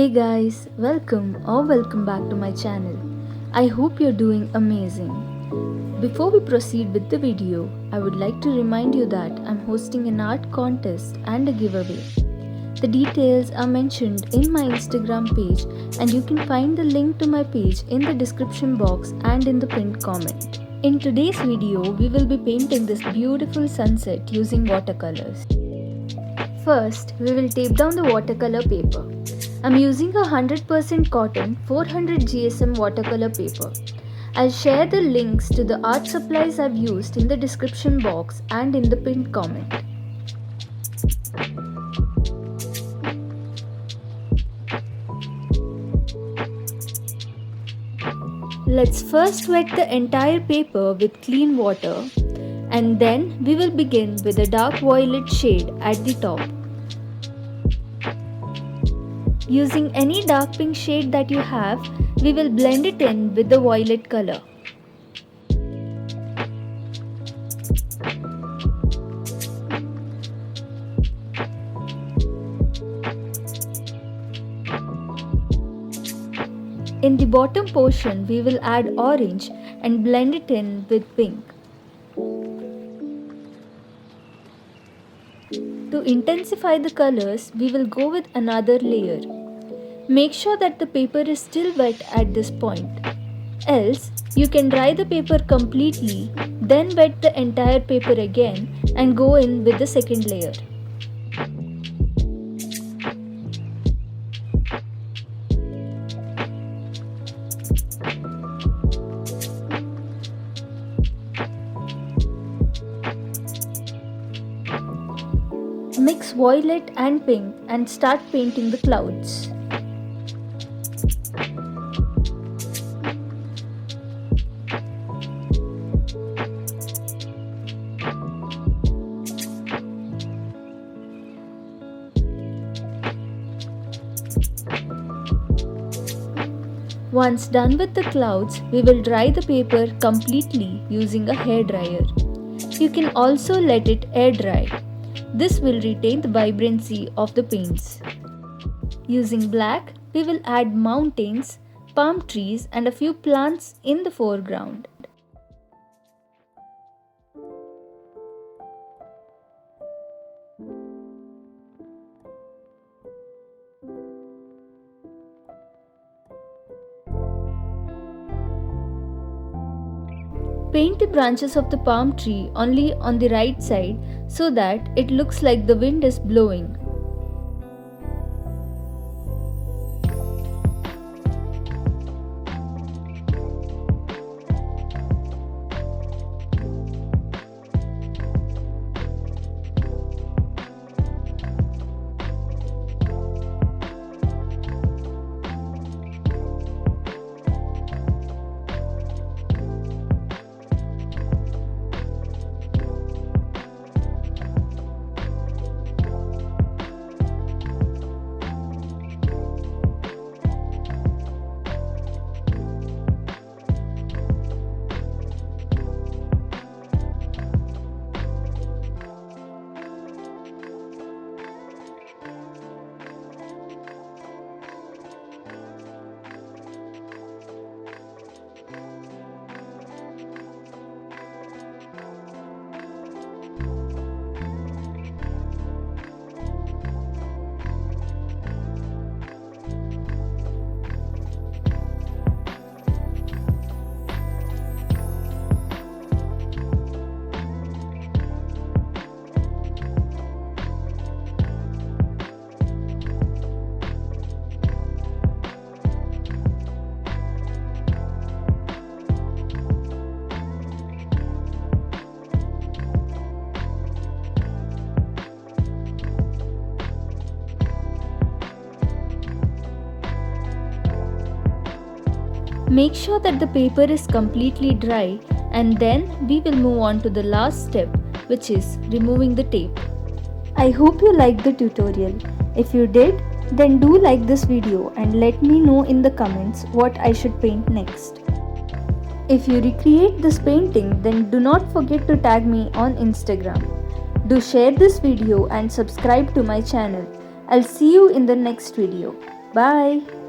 Hey guys, welcome back to my channel. I hope you're doing amazing. Before we proceed with the video, I would like to remind you that I'm hosting an art contest and a giveaway. The details are mentioned in my Instagram page and you can find the link to my page in the description box and in the pinned comment. In today's video, we will be painting this beautiful sunset using watercolors. First, we will tape down the watercolor paper. I'm using a 100% cotton 400 GSM watercolor paper. I'll share the links to the art supplies I've used in the description box and in the pinned comment. Let's first wet the entire paper with clean water and then we will begin with a dark violet shade at the top. Using any dark pink shade that you have, we will blend it in with the violet color. In the bottom portion, we will add orange and blend it in with pink. To intensify the colors, we will go with another layer. Make sure that the paper is still wet at this point. Else, you can dry the paper completely, then wet the entire paper again and go in with the second layer. Mix violet and pink and start painting the clouds. Once done with the clouds, we will dry the paper completely using a hairdryer. You can also let it air dry. This will retain the vibrancy of the paints. Using black, we will add mountains, palm trees and a few plants in the foreground. Paint the branches of the palm tree only on the right side so that it looks like the wind is blowing. Make sure that the paper is completely dry and then we will move on to the last step, which is removing the tape. I hope you liked the tutorial. If you did, then do like this video and let me know in the comments what I should paint next. If you recreate this painting, then do not forget to tag me on Instagram. Do share this video and subscribe to my channel. I'll see you in the next video. Bye.